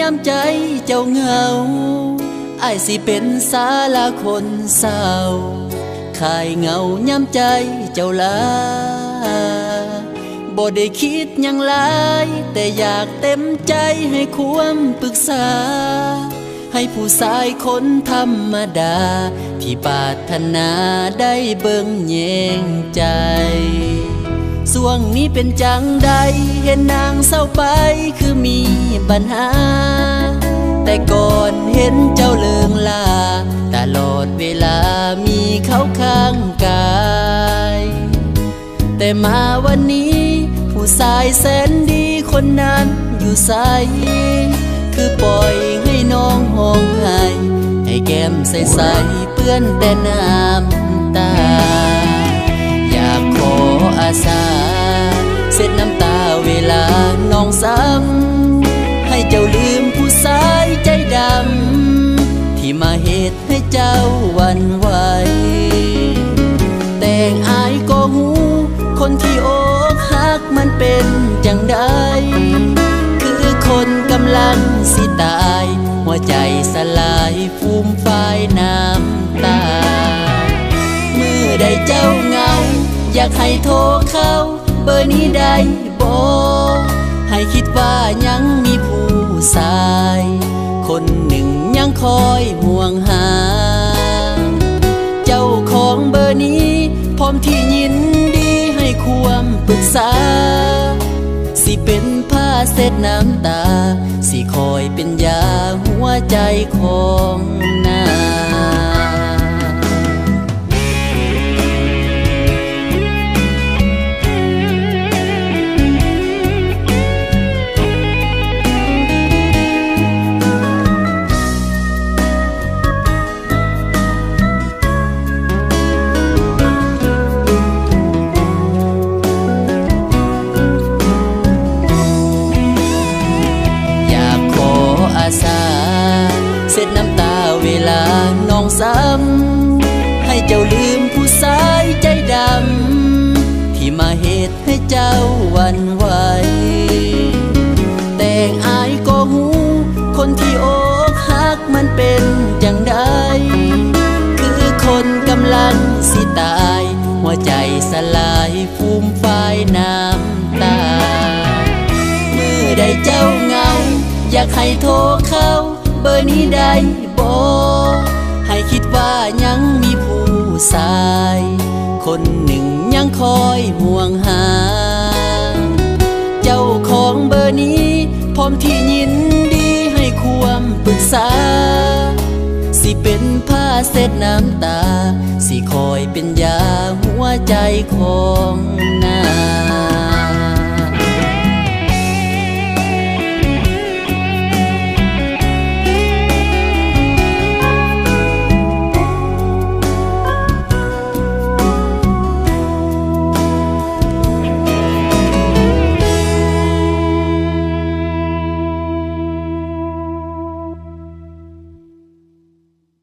ย้ำใจเจ้าเหงาอ้ายสิเป็นศาลาคนเศร้าคลายเหงาย้ำใจเจ้าลาบ่ได้คิดหยังหลายแต่อยากเต็มใจให้ความปรึกษาให้ผู้ชายคนธรรมดาที่ปรารถนาได้เบิ่งแยงใจส่วงนี้เป็นจังใดเห็นนางเศร้าไปคือมีปัญหาแต่ก่อนเห็นเจ้าเลิงลาตลอดเวลามีเขาข้างกายแต่มาวันนี้ผู้ชายแสนดีคนนั้นอยู่ไสคือปล่อยให้น้องห้องไห้ให้แก้มใสๆเปื้อนแต่น้ำตาอยากขออาสาเช็ดน้ำตาเวลาน้องซ้ำให้เจ้าลืมผู้ชายใจดำที่มาเหตุให้เจ้าหวั่นไหวแต่งอายก็หูคนที่อกหักมันเป็นจังใดคือคนกำลังสิตายหัวใจสลายฟูมฟายน้ำตาเมื่อใดเจ้าเหงาอยากให้โทรเข้าเบอร์นี้ได้บ่ให้คิดว่ายังมีผู้ชายคนหนึ่งยังคอยห่วงหาเจ้าของเบอร์นี้พร้อมที่ยินดีให้ความปรึกษาสิเป็นผ้าเช็ดน้ำตาสิคอยเป็นยาหัวใจของนางเช็ดน้ำตาเวลาน้องซ้ำให้เจ้าลืมผู้ชายใจดำที่มาเหตุให้เจ้าหวั่นไหวแต่งอายก็หูคนที่อกหักมันเป็นจังใดคือคนกำลังสิตายหัวใจสลายฟูมฟายน้ำตาเมื่อใดเจ้าเหงาอยากให้โทรเข้าเบอร์นี้ได้บ่ให้คิดว่ายังมีผู้ชายคนหนึ่งยังคอยห่วงหาเจ้าของเบอร์นี้พร้อมที่ยินดีให้ความปรึกษาสิเป็นผ้าเช็ดน้ำตาสิคอยเป็นยาหัวใจของนาง